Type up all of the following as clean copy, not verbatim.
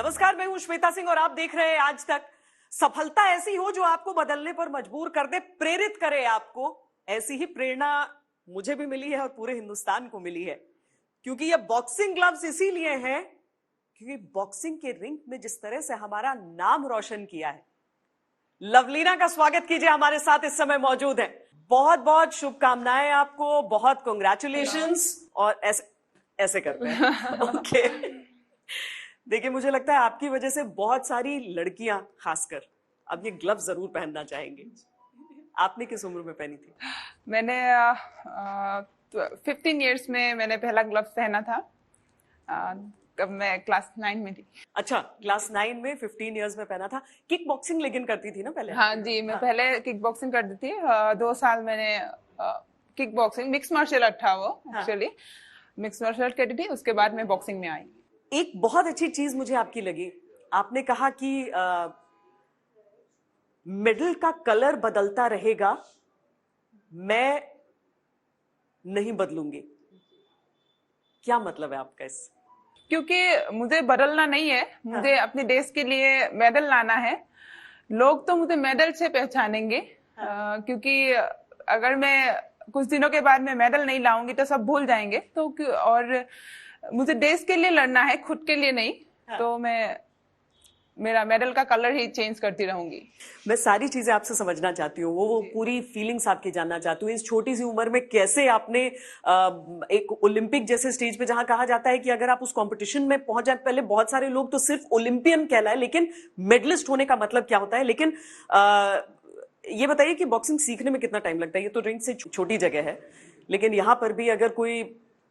नमस्कार, मैं हूं श्वेता सिंह और आप देख रहे हैं आज तक। सफलता ऐसी हो जो आपको बदलने पर मजबूर कर दे, प्रेरित करे आपको। ऐसी ही प्रेरणा मुझे भी मिली है और पूरे हिंदुस्तान को मिली है, क्योंकि ये बॉक्सिंग ग्लव्स इसीलिए हैं क्योंकि बॉक्सिंग के रिंग में जिस तरह से हमारा नाम रोशन किया है। लवलीना का स्वागत कीजिए, हमारे साथ इस समय मौजूद है। बहुत बहुत शुभकामनाएं आपको, बहुत कांग्रेचुलेशंस। और ऐसे करते हैं ओके। देखिए, मुझे लगता है आपकी वजह से बहुत सारी लड़कियां खासकर अब ये ग्लव जरूर पहनना चाहेंगी। आपने किस उम्र में पहनी थी? मैंने 15 इयर्स में मैंने पहला ग्लव्स पहना था। कब मैं क्लास 9 में थी। अच्छा, क्लास 9 में 15 इयर्स में पहना था। किक बॉक्सिंग लेकिन करती थी ना पहले? हाँ जी, मैं पहले किक बॉक्सिंग करती थी। 2 साल मैंने kickboxing, mix martial art था वो एक्चुअली। मिक्स मार्शल आर्ट करती थी, उसके बाद मैं बॉक्सिंग में आई। एक बहुत अच्छी चीज मुझे आपकी लगी, आपने कहा कि मेडल का कलर बदलता रहेगा, मैं नहीं बदलूंगी। क्या मतलब है आपका इस? क्योंकि मुझे बदलना नहीं है, मुझे अपने देश के लिए मेडल लाना है। लोग तो मुझे मेडल से पहचानेंगे, क्योंकि अगर मैं कुछ दिनों के बाद में मेडल नहीं लाऊंगी तो सब भूल जाएंगे। तो और मुझे देश के लिए लड़ना है, खुद के लिए नहीं। तो मैं मेरा मेडल का कलर ही चेंज करती रहूंगी। मैं सारी चीजें आपसे समझना चाहती हूँ, वो पूरी फीलिंग्स आपकी जानना चाहती हूँ। इस छोटी सी उम्र में कैसे आपने एक ओलंपिक जैसे स्टेज पे, जहां कहा जाता है कि अगर आप उस कंपटीशन में पहुंच जाए, पहले बहुत सारे लोग तो सिर्फ ओलंपियन कहलाए, लेकिन मेडलिस्ट होने का मतलब क्या होता है। लेकिन ये बताइए कि बॉक्सिंग सीखने में कितना टाइम लगता है? ये तो रिंग से छोटी जगह है, लेकिन यहाँ पर भी अगर कोई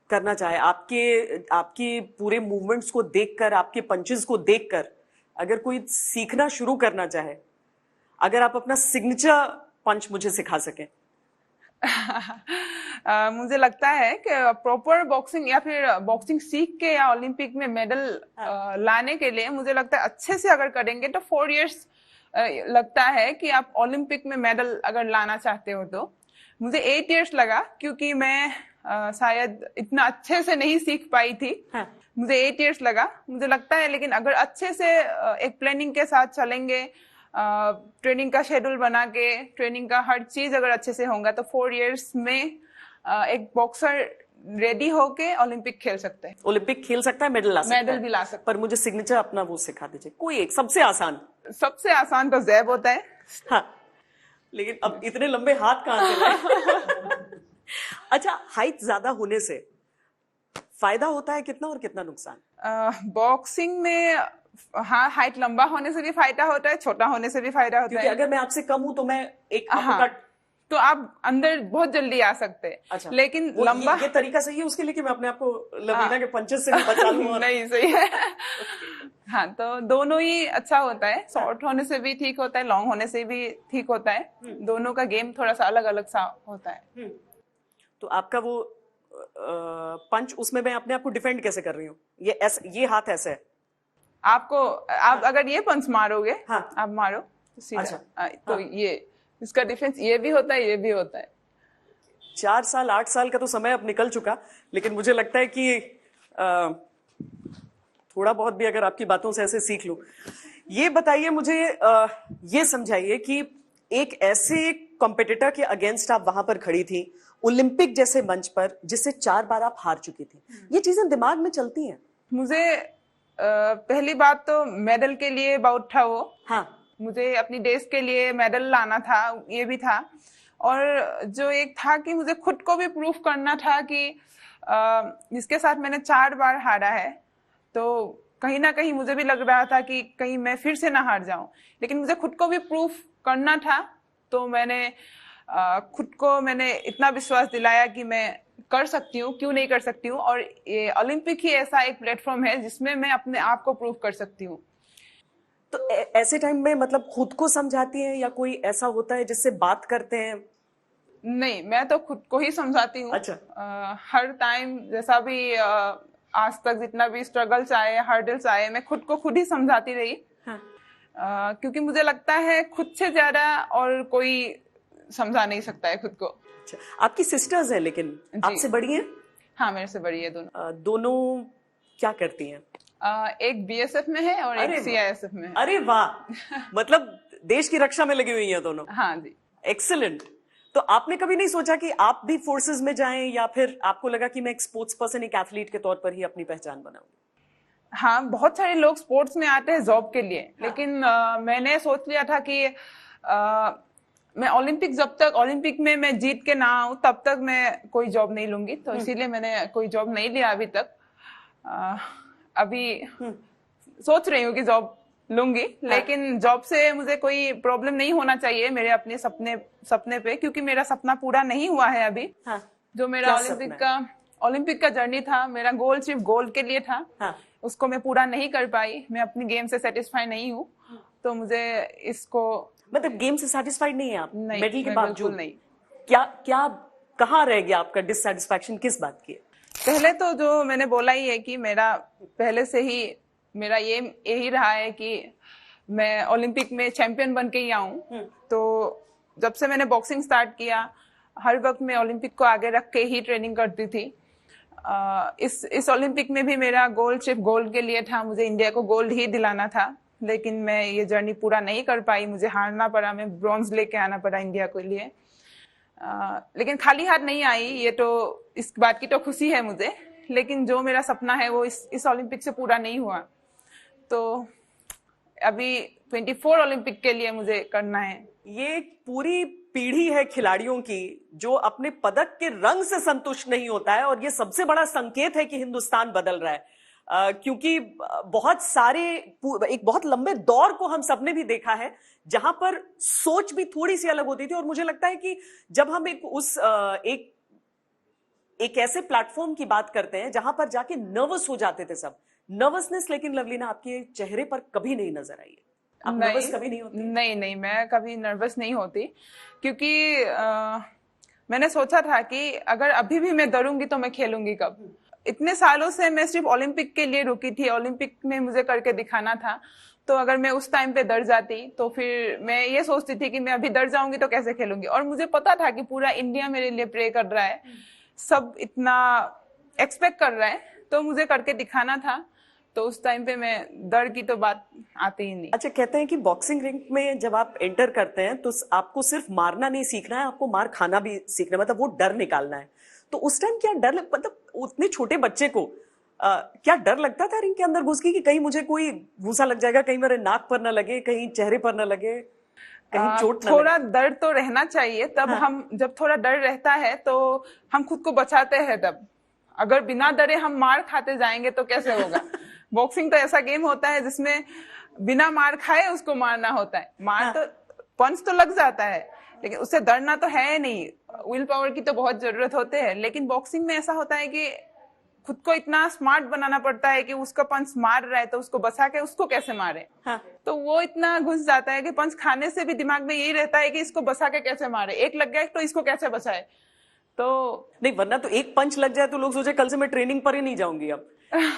करना चाहे, आपके पूरे मूवमेंट्स को देखकर, आपके पंचेस को देखकर अगर कोई सीखना शुरू करना चाहे, अगर आप अपना सिग्नेचर पंच मुझे सिखा सकें। मुझे लगता है कि प्रॉपर बॉक्सिंग या फिर बॉक्सिंग सीख के या ओलंपिक में मेडल लाने के लिए मुझे लगता है अच्छे से अगर करेंगे तो 4 इयर्स लगता है कि आप ओलंपिक में मेडल अगर लाना चाहते हो तो। मुझे 8 इयर्स लगा, क्योंकि मैं शायद इतना अच्छे से नहीं सीख पाई थी। मुझे 8 इयर्स लगा, मुझे लगता है। लेकिन अगर अच्छे से एक प्लानिंग के साथ चलेंगे, ट्रेनिंग का शेड्यूल बना के, ट्रेनिंग का हर चीज अगर अच्छे से होगा तो 4 इयर्स में एक बॉक्सर रेडी होके ओलंपिक खेल सकते हैं। ओलंपिक खेल सकता है, मेडल ला सकता है। मेडल भी ला सकता है। पर मुझे सिग्नेचर अपना वो सिखा दीजिए, कोई एक सबसे आसान। सबसे आसान तो जैब होता है। हाँ, लेकिन अब इतने लंबे हाथ कहाँ से लाए? अच्छा, हाइट ज्यादा होने से फायदा होता है कितना और कितना नुकसान? बॉक्सिंग में हाँ, हाइट लंबा होने से भी फायदा होता है, छोटा होने से भी फायदा होता है। क्योंकि अगर मैं आपसे कम हूं तो मैं एक अपरकट, तो आप अंदर बहुत जल्दी आ सकते हैं। अच्छा, लेकिन लंबा ये तरीका सही है उसके लिए कि मैं अपने आप को लवलीना के पंचेस से भी बचा लूं? नहीं, सही है। हाँ, तो दोनों ही अच्छा होता है। शॉर्ट होने से भी ठीक होता है, लॉन्ग होने से भी ठीक होता है। दोनों का गेम थोड़ा सा अलग अलग सा होता है। तो आपका वो पंच, उसमें मैं अपने आप को डिफेंड कैसे कर रही हूँ? ये हाथ ऐसे है, आप अगर ये पंच मारोगे, आप मारो तो सीधा। अच्छा, तो ये इसका डिफेंस ये भी होता है, ये भी होता है। 4 साल 8 साल का तो समय अब निकल चुका, लेकिन मुझे लगता है कि थोड़ा बहुत भी अगर आपकी बातों से ऐसे सीख लूं। ये बताइए मुझे, ये समझाइए कि एक ऐसे कॉम्पिटिटर के अगेंस्ट आप वहां पर खड़ी थी, ओलंपिक जैसे मंच पर, जिससे 4 बार आप हार चुकी थी। ये चीजें दिमाग में चलती हैं? मुझे पहली बात तो मेडल के लिए बाउट था वो। हाँ, मुझे अपनी देश के लिए मेडल लाना था, ये भी था। और जो एक था कि मुझे खुद को भी प्रूफ करना था कि जिसके साथ मैंने 4 बार हारा है, तो कहीं ना कहीं मुझे भी लग रहा था कि कहीं मैं फिर से ना हार जाऊं। लेकिन मुझे खुद को भी प्रूफ करना था, तो मैंने खुद को मैंने इतना विश्वास दिलाया कि मैं कर सकती हूँ, क्यों नहीं कर सकती हूँ। और ये ओलंपिक ही ऐसा एक प्लेटफॉर्म है जिसमें मैं अपने आप को प्रूव कर सकती हूँ। तो ऐसे टाइम में मतलब खुद को समझाती हैं या कोई ऐसा होता है जिससे बात करते हैं? नहीं, मैं तो खुद को ही समझाती हूँ। अच्छा। हर टाइम जैसा भी आज तक जितना भी स्ट्रगल्स आए, हर्डल्स आए, मैं खुद को खुद ही समझाती रही। क्योंकि मुझे लगता है खुद से ज्यादा और कोई समझा नहीं सकता है खुद को। अच्छा, आपकी सिस्टर्स हैं लेकिन आपसे बड़ी हैं? हाँ, मेरे से बड़ी है दोनों। दोनों क्या करती हैं? एक बीएसएफ में है और अरे एक वाह। सीआईएसएफ में है। अरे वाह, मतलब देश की रक्षा में लगी हुई हैं दोनों। हाँ जी। एक्सीलेंट। तो आपने कभी नहीं सोचा कि आप भी फोर्सेस में जाएं, या फिर आपको लगा कि मैं एक स्पोर्ट्स पर्सन, एक एथलीट के तौर पर ही अपनी पहचान बनाऊंगी? हाँ, बहुत सारे लोग स्पोर्ट्स में आते हैं जॉब के लिए, लेकिन मैंने सोच लिया था कि मैं जब तक ओलंपिक में मैं जीत के ना आऊं तब तक मैं कोई जॉब नहीं लूंगी, तो इसीलिए मैंने कोई जॉब नहीं लिया अभी तक। अभी सोच रही हूँ कि जॉब लूंगी, लेकिन जॉब से मुझे कोई प्रॉब्लम नहीं होना चाहिए मेरे अपने सपने पे, क्योंकि मेरा सपना पूरा नहीं हुआ है अभी। जो मेरा ओलंपिक का जर्नी था, मेरा गोल सिर्फ गोल के लिए था। उसको मैं पूरा नहीं कर पाई, मैं अपनी गेम से सेटिस्फाई नहीं हूँ, तो मुझे इसको, मतलब गेम से सेटिस्फाइड नहीं है आप? नहीं, मेडल के बावजूद नहीं। क्या कहाँ रह गया आपका डिससेटिस्फैक्शन, किस बात की है? पहले तो जो मैंने बोला ही है कि मेरा पहले से ही मेरा यही रहा है कि मैं ओलंपिक में चैंपियन बन के ही आऊं। तो जब से मैंने बॉक्सिंग स्टार्ट किया, हर वक्त मैं ओलंपिक को आगे रख के ही ट्रेनिंग करती थी। इस ओलंपिक में भी मेरा गोल सिर्फ गोल्ड के लिए था, मुझे इंडिया को गोल्ड ही दिलाना था, लेकिन मैं ये जर्नी पूरा नहीं कर पाई, मुझे हारना पड़ा, मैं ब्रॉन्ज लेके आना पड़ा इंडिया के लिए। लेकिन खाली हाथ नहीं आई, ये तो इस बात की तो खुशी है मुझे, लेकिन जो मेरा सपना है वो इस ओलंपिक से पूरा नहीं हुआ। तो अभी 24 ओलंपिक के लिए मुझे करना है। ये पूरी पीढ़ी है खिलाड़ियों की जो अपने पदक के रंग से संतुष्ट नहीं होता है, और ये सबसे बड़ा संकेत है कि हिंदुस्तान बदल रहा है। क्योंकि बहुत सारे, एक बहुत लंबे दौर को हम सबने भी देखा है जहां पर सोच भी थोड़ी सी अलग होती थी, और मुझे लगता है कि जब हम एक ऐसे प्लेटफॉर्म की बात करते हैं जहां पर जाके नर्वस हो जाते थे सब, नर्वसनेस, लेकिन लवलीना आपके चेहरे पर कभी नहीं नजर आई है। आप नर्वस कभी नहीं होती? नहीं, मैं कभी नर्वस नहीं होती, क्योंकि मैंने सोचा था कि अगर अभी भी मैं डरूंगी तो मैं खेलूंगी कब। इतने सालों से मैं सिर्फ ओलंपिक के लिए रुकी थी, ओलंपिक में मुझे करके दिखाना था, तो अगर मैं उस टाइम पे डर जाती तो फिर मैं ये सोचती थी कि मैं अभी डर जाऊंगी तो कैसे खेलूंगी। और मुझे पता था कि पूरा इंडिया मेरे लिए प्रे कर रहा है, सब इतना एक्सपेक्ट कर रहा है, तो मुझे करके दिखाना था। तो उस टाइम पे मैं डर की तो बात आती ही नहीं। अच्छा, कहते हैं कि बॉक्सिंग रिंग में जब आप एंटर करते हैं तो आपको सिर्फ मारना नहीं सीखना है, आपको मार खाना भी सीखना है, मतलब वो डर निकालना है। तो उस टाइम क्या डर, मतलब उतने छोटे बच्चे को क्या डर लगता था रिंग के अंदर घुस के कि कहीं मुझे कोई घूसा लग जाएगा, कहीं मेरे नाक पर ना लगे, कहीं चेहरे पर ना लगे, कहीं चोट ना थोड़ा लगे? डर तो रहना चाहिए तब। हम जब थोड़ा डर रहता है तो हम खुद को बचाते हैं तब। अगर बिना डरे हम मार खाते जाएंगे तो कैसे होगा? बॉक्सिंग तो ऐसा गेम होता है जिसमें बिना मार खाए उसको मारना होता है। मार तो पंच तो लग जाता है, लेकिन उससे डरना तो है नहीं। विल पावर की तो बहुत जरूरत होते है, लेकिन बॉक्सिंग में ऐसा होता है कि खुद को इतना स्मार्ट बनाना पड़ता है कि उसका पंच मार रहा है तो उसको बचा के उसको कैसे मारे। तो वो इतना घुस जाता है कि पंच खाने से भी दिमाग में यही रहता है कि इसको बचा के कैसे मारे, एक लग गया तो इसको कैसे बचाए। तो नहीं, वरना तो एक पंच लग जाए तो लोग सोचे कल से मैं ट्रेनिंग पर ही नहीं जाऊंगी अब।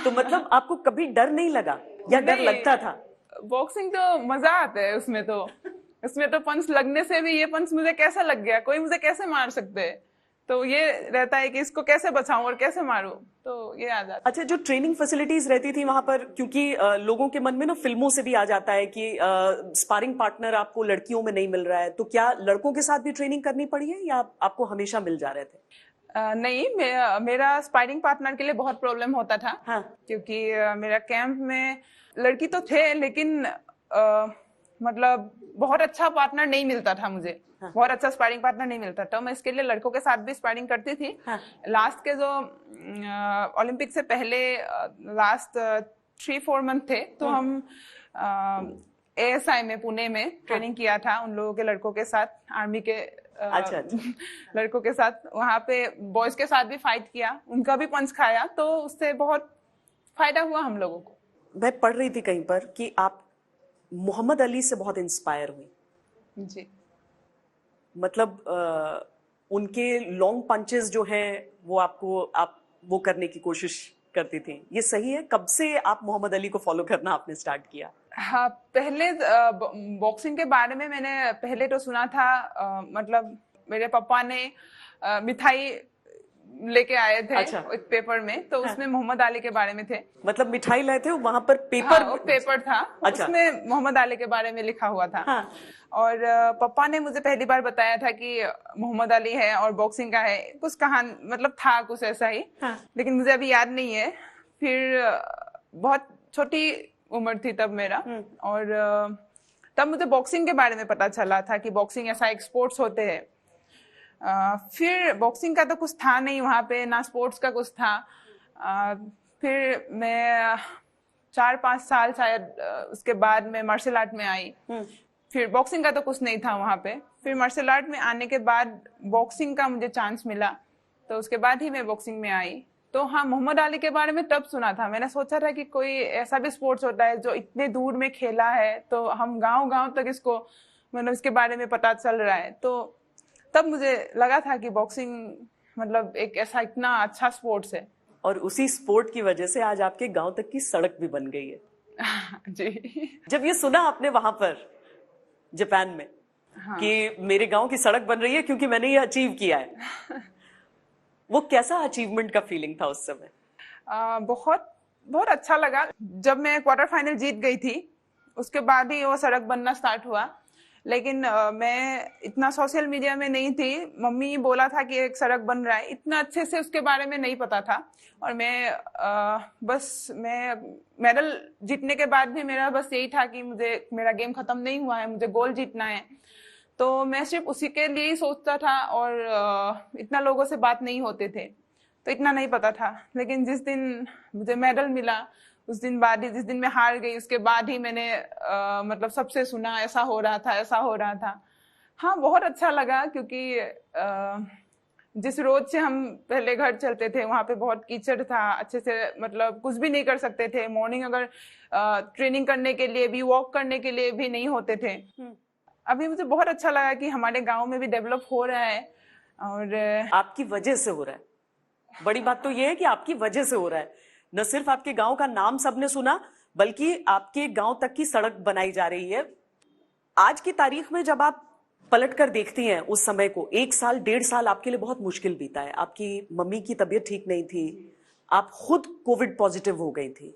तो मतलब आपको कभी डर नहीं लगा या डर लगता था? बॉक्सिंग तो मजा आता है उसमें तो पंच लगने से भी ये पंच मुझे कैसे लग गया, कोई मुझे कैसे मार सकते है, तो ये रहता है कि इसको कैसे बचाऊं और कैसे मारूं, तो ये आ जाता है। अच्छा, जो ट्रेनिंग फैसिलिटीज रहती थी वहां पर, क्योंकि लोगों के मन में ना फिल्मों से भी आ जाता है कि स्पारिंग पार्टनर आपको लड़कियों में नहीं मिल रहा है, तो क्या लड़कों के साथ भी ट्रेनिंग करनी पड़ी है या आपको हमेशा मिल जा रहे थे? नहीं, मेरा स्पारिंग पार्टनर के लिए बहुत प्रॉब्लम होता था। क्योंकि मेरा कैंप में लड़की तो थे, लेकिन मतलब बहुत अच्छा पार्टनर नहीं मिलता था मुझे। बहुत अच्छा स्पारिंग पार्टनर नहीं मिलता, तो मैं इसके लिए लड़कों के साथ भी स्पारिंग करती थी। लास्ट के जो ओलंपिक से पहले लास्ट 3-4 मंथ थे, तो हम ASI में पुणे में ट्रेनिंग किया था उन लोगों के लड़कों के साथ, आर्मी के अच्छा। लड़कों के साथ। वहां पे बॉयज के साथ भी फाइट किया, उनका भी पंच खाया, तो उससे बहुत फायदा हुआ हम लोगों को। मैं पढ़ रही थी कहीं पर कि आप मोहम्मद अली से बहुत इंस्पायर हुई। जी, मतलब उनके लॉन्ग पंचेस जो हैं वो आप वो करने की कोशिश करती थी, ये सही है? कब से आप मोहम्मद अली को फॉलो करना आपने स्टार्ट किया? हाँ, पहले बॉक्सिंग के बारे में मैंने पहले तो सुना था। मतलब मेरे पापा ने मिठाई लेके आए थे अच्छा। एक पेपर में, तो उसमें मोहम्मद अली के बारे में थे। मतलब मिठाई लाए थे वहां पर पेपर? हाँ, वो पेपर था। अच्छा। उसमें मोहम्मद अली के बारे में लिखा हुआ था। हाँ। और पापा ने मुझे पहली बार बताया था कि मोहम्मद अली है और बॉक्सिंग का है, कुछ कहानी मतलब था कुछ ऐसा ही। हाँ। लेकिन मुझे अभी याद नहीं है। फिर बहुत छोटी उम्र थी तब मेरा, और तब मुझे बॉक्सिंग के बारे में पता चला था कि बॉक्सिंग ऐसा एक स्पोर्ट्स होते हैं। फिर बॉक्सिंग का तो कुछ था नहीं वहाँ पे, ना स्पोर्ट्स का कुछ था। फिर मैं 4-5 साल शायद उसके बाद मैं मार्शल आर्ट में आई। फिर बॉक्सिंग का तो कुछ नहीं था वहाँ पे। फिर मार्शल आर्ट में आने के बाद बॉक्सिंग का मुझे चांस मिला, तो उसके बाद ही मैं बॉक्सिंग में आई। तो हाँ, मोहम्मद अली के बारे में तब सुना था। मैंने सोचा था कि कोई ऐसा भी स्पोर्ट्स होता है जो इतने दूर में खेला है, तो हम गांव-गांव तक इसको मतलब इसके बारे में पता चल रहा है। तो तब मुझे लगा था कि बॉक्सिंग मतलब एक ऐसा इतना अच्छा स्पोर्ट्स है। और उसी स्पोर्ट की वजह से आज आपके गांव तक की सड़क भी बन गई है। जी। जब ये सुना आपने वहां पर जापान में, हाँ। कि मेरे गांव की सड़क बन रही है क्योंकि मैंने ये अचीव किया है, वो कैसा अचीवमेंट का फीलिंग था उस समय? बहुत बहुत अच्छा लगा। जब मैं क्वार्टर फाइनल जीत गई थी, उसके बाद ही वो सड़क बनना स्टार्ट हुआ। लेकिन मैं इतना सोशल मीडिया में नहीं थी। मम्मी बोला था कि एक सड़क बन रहा है, इतना अच्छे से उसके बारे में नहीं पता था। और मैं मेडल जीतने के बाद भी मेरा बस यही था कि मेरा गेम खत्म नहीं हुआ है, मुझे गोल्ड जीतना है। तो मैं सिर्फ उसी के लिए ही सोचता था, और इतना लोगों से बात नहीं होते थे, तो इतना नहीं पता था। लेकिन जिस दिन मुझे मेडल मिला, उस दिन बाद ही, जिस दिन मैं हार गई उसके बाद ही मैंने मतलब सबसे सुना ऐसा हो रहा था, ऐसा हो रहा था। हाँ, बहुत अच्छा लगा, क्योंकि जिस रोड से हम पहले घर चलते थे वहां पे बहुत कीचड़ था, अच्छे से मतलब कुछ भी नहीं कर सकते थे। मॉर्निंग अगर ट्रेनिंग करने के लिए भी, वॉक करने के लिए भी नहीं होते थे। अभी मुझे बहुत अच्छा लगा कि हमारे गांव में भी डेवलप हो रहा है, और आपकी वजह से हो रहा है। बड़ी बात तो यह है कि आपकी वजह से हो रहा है। न सिर्फ आपके गांव का नाम सबने सुना, बल्कि आपके गांव तक की सड़क बनाई जा रही है। आज की तारीख में जब आप पलट कर देखती हैं उस समय को, 1 साल 1.5 साल आपके लिए बहुत मुश्किल बीता है। आपकी मम्मी की तबीयत ठीक नहीं थी, आप खुद कोविड पॉजिटिव हो गई थी।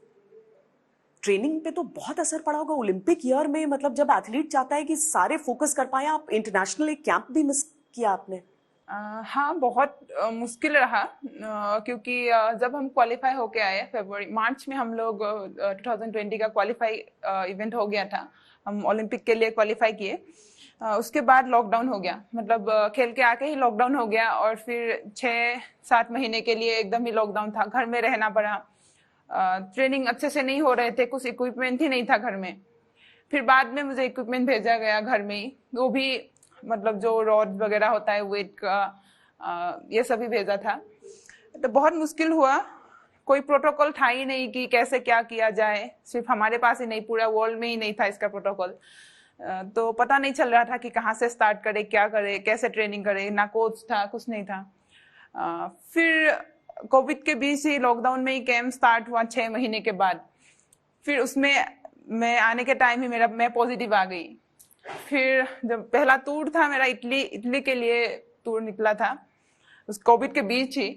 ट्रेनिंग पे तो बहुत असर पड़ा होगा। ओलंपिक ईयर में मतलब जब एथलीट चाहता है कि सारे फोकस कर पाए, आप इंटरनेशनल एक कैंप भी मिस किया आपने। हाँ, बहुत मुश्किल रहा, क्योंकि जब हम क्वालिफाई होके आए मार्च में, हम लोग 2020 का क्वालिफाई इवेंट हो गया था, हम ओलंपिक के लिए क्वालिफाई किए। उसके बाद लॉकडाउन हो गया, मतलब खेल के आके ही लॉकडाउन हो गया, और फिर 6-7 महीने के लिए एकदम ही लॉकडाउन था, घर में रहना पड़ा। ट्रेनिंग अच्छे से नहीं हो रहे थे, कुछ इक्विपमेंट ही नहीं था घर में। फिर बाद में मुझे इक्विपमेंट भेजा गया घर में ही, वो भी मतलब जो रॉड वगैरह होता है वेट का, ये सभी भेजा था। तो बहुत मुश्किल हुआ, कोई प्रोटोकॉल था ही नहीं कि कैसे क्या किया जाए। सिर्फ हमारे पास ही नहीं, पूरा वर्ल्ड में ही नहीं था इसका प्रोटोकॉल। तो पता नहीं चल रहा था कि कहाँ से स्टार्ट करे, क्या करे, कैसे ट्रेनिंग करे, ना कोच था, कुछ नहीं था। फिर कोविड के बीच ही, लॉकडाउन में ही कैंप स्टार्ट हुआ 6 महीने के बाद। फिर उसमें मैं आने के टाइम ही मैं पॉजिटिव आ गई। फिर जब पहला टूर था मेरा, इटली के लिए टूर निकला था, उस कोविड के बीच ही,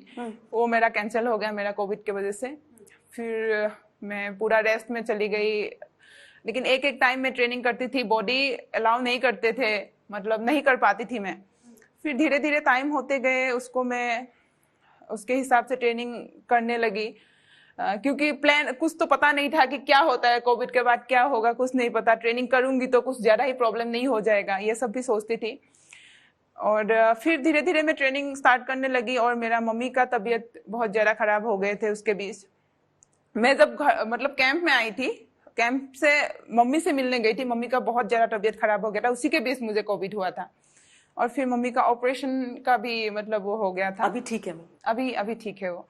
वो मेरा कैंसिल हो गया, मेरा कोविड की वजह से। फिर मैं पूरा रेस्ट में चली गई। लेकिन एक टाइम में ट्रेनिंग करती थी, बॉडी अलाउ नहीं करते थे, मतलब नहीं कर पाती थी मैं। फिर धीरे धीरे टाइम होते गए, उसको मैं उसके हिसाब से ट्रेनिंग करने लगी, क्योंकि प्लान कुछ तो पता नहीं था कि क्या होता है कोविड के बाद, क्या होगा कुछ नहीं पता। ट्रेनिंग करूंगी तो कुछ ज्यादा ही प्रॉब्लम नहीं हो जाएगा, ये सब भी सोचती थी। और फिर धीरे धीरे मैं ट्रेनिंग स्टार्ट करने लगी, और मेरा मम्मी का तबीयत बहुत ज्यादा खराब हो गए थे उसके बीच। मैं जब मतलब कैंप में आई थी, कैंप से मम्मी से मिलने गई थी, मम्मी का बहुत ज्यादा तबीयत खराब हो गया था, उसी के बीच मुझे कोविड हुआ था। और फिर मम्मी का ऑपरेशन का भी मतलब वो हो गया था। अभी ठीक है? अभी ठीक है वो।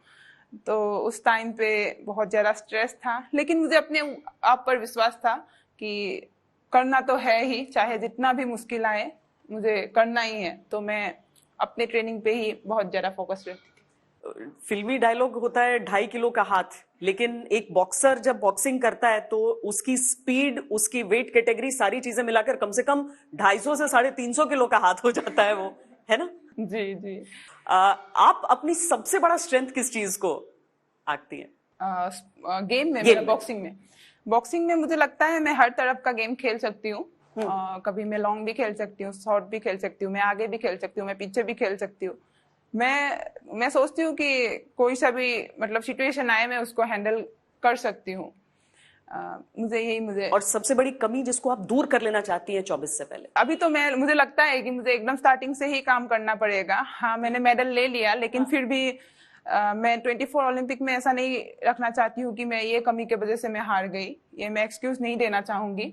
तो उस टाइम पे बहुत ज्यादा स्ट्रेस था, लेकिन मुझे अपने आप पर विश्वास था कि करना तो है ही, चाहे जितना भी मुश्किल आए मुझे करना ही है। तो मैं अपने ट्रेनिंग पे ही बहुत ज्यादा फोकस रखती थी। फिल्मी डायलॉग होता है 2.5 किलो का हाथ, लेकिन एक बॉक्सर जब बॉक्सिंग करता है तो उसकी स्पीड, उसकी वेट कैटेगरी, सारी चीजें मिलाकर कम से कम 250 से 350 किलो का हाथ हो जाता है वो, है ना? जी जी। आप अपनी सबसे बड़ा स्ट्रेंथ किस चीज को आंकती हैं? गेम में, गेम मतलब बॉक्सिंग में मुझे लगता है मैं हर तरफ का गेम खेल सकती हूँ। कभी मैं लॉन्ग भी खेल सकती हूँ, शॉर्ट भी खेल सकती हूँ, मैं आगे भी खेल सकती हूँ, मैं पीछे भी खेल सकती हूँ। मैं सोचती हूँ कि कोई सा भी मतलब सिचुएशन आए मैं उसको हैंडल कर सकती हूँ। मुझे और सबसे बड़ी कमी जिसको आप दूर कर लेना चाहती हैं 24 से पहले? अभी तो मुझे लगता है कि मुझे एकदम स्टार्टिंग से ही काम करना पड़ेगा। हाँ, मैंने मेडल ले लिया, लेकिन फिर भी मैं 24 ओलंपिक में ऐसा नहीं रखना चाहती हूँ कि मैं ये कमी के वजह से मैं हार गई। ये मैं एक्सक्यूज नहीं देना चाहूंगी।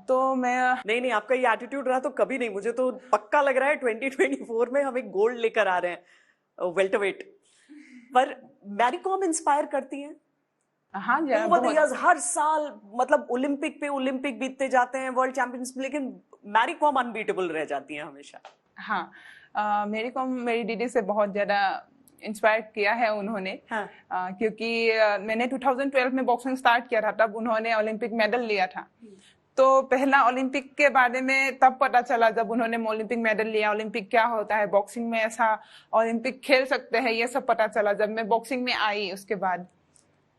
तो मैं नहीं, आपका ये एटीट्यूड रहा तो कभी नहीं। मुझे तो पक्का लग रहा है 2024 में हम एक गोल्ड लेकर आ रहे हैं वेल्टरवेट पर। मैरी कॉम इंस्पायर करती हैं? हाँ ओवर द इयर्स हर साल मतलब ओलंपिक पे ओलंपिक बीतते जाते हैं, वर्ल्ड चैंपियंस, लेकिन मैरी कॉम अनबीटेबल रह जाती हैं हमेशा। हाँ, मैरी कॉम मेरी दीदी से बहुत ज्यादा इंस्पायर किया है उन्होंने। हाँ। क्योंकि मैंने 2012 में बॉक्सिंग स्टार्ट किया था, तब उन्होंने ओलंपिक मेडल लिया था। तो पहला ओलंपिक के बारे में तब पता चला जब उन्होंने ओलंपिक मेडल लिया। ओलंपिक क्या होता है, बॉक्सिंग में ऐसा ओलंपिक खेल सकते हैं, ये सब पता चला जब मैं बॉक्सिंग में आई उसके बाद।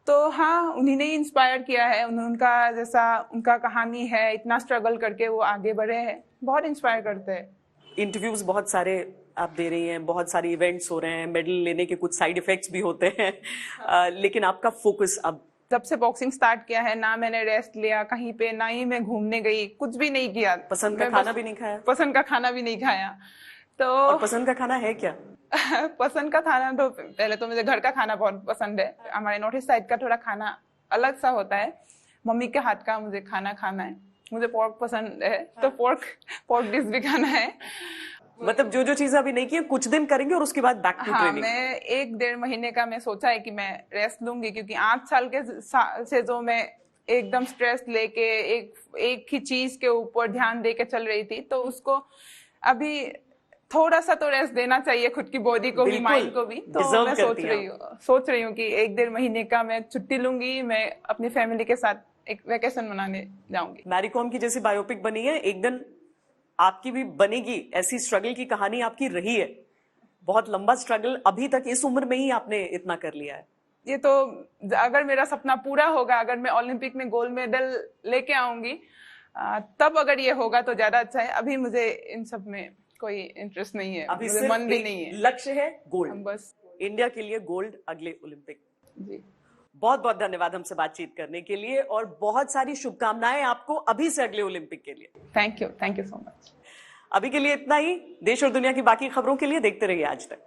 तो हाँ, उन्हीं ने इंस्पायर किया है। उनका जैसा उनका कहानी है, इतना स्ट्रगल करके वो आगे बढ़े हैं, बहुत इंस्पायर करते हैं। इंटरव्यूज बहुत सारे आप दे रही हैं, बहुत सारे इवेंट्स हो रहे हैं, मेडल लेने के कुछ साइड इफेक्ट्स भी होते हैं। लेकिन आपका फोकस अब जब से बॉक्सिंग स्टार्ट किया है, ना मैंने रेस्ट लिया कहीं पे, ना ही मैं घूमने गई, कुछ भी नहीं किया। पसंद का खाना भी नहीं खाया? पसंद का खाना भी नहीं खाया। तो और पसंद का खाना है क्या? पसंद का खाना तो पहले तो मुझे घर का खाना बहुत पसंद है। हमारे नॉर्थ ईस्ट साइड का थोड़ा खाना अलग सा होता है। मम्मी के हाथ का मुझे खाना खाना है। मुझे पोर्क पसंद है, तो पोर्क डिश भी खाना है। मतलब जो चीजें अभी नहीं की कुछ दिन करेंगे और उसके बाद बैक टू ट्रेनिंग। मैं 1-1.5 महीने का मैं सोचा है कि मैं रेस्ट लूंगी, क्योंकि 8 साल से जो मैं एकदम स्ट्रेस लेके एक ही चीज के ऊपर ध्यान दे के चल रही थी, तो उसको अभी थोड़ा सा तो रेस्ट देना चाहिए खुद की बॉडी को भी, माइंड को भी। तो मैं सोच रही हूँ कि 1-1.5 महीने का मैं छुट्टी लूंगी, मैं अपनी फैमिली के साथ एक वेकेशन मनाने जाऊंगी। मैरी कॉम की जैसी बायोपिक बनी है, एक दिन आपकी भी बनेगी। ऐसी स्ट्रगल की कहानी आपकी रही है, बहुत लंबा स्ट्रगल। अभी तक इस उम्र में ही आपने इतना कर लिया है। ये तो अगर मेरा सपना पूरा होगा, अगर मैं ओलंपिक में गोल्ड मेडल लेके आऊंगी, तब अगर ये होगा तो ज्यादा अच्छा है। अभी मुझे इन सब में कोई इंटरेस्ट नहीं है, अभी मुझे मन भी नहीं है। लक्ष्य है गोल्ड, बस इंडिया के लिए गोल्ड अगले ओलंपिक। जी, बहुत बहुत धन्यवाद हमसे बातचीत करने के लिए, और बहुत सारी शुभकामनाएं आपको अभी से अगले ओलंपिक के लिए। Thank you so much. अभी के लिए इतना ही। देश और दुनिया की बाकी खबरों के लिए देखते रहिए आज तक।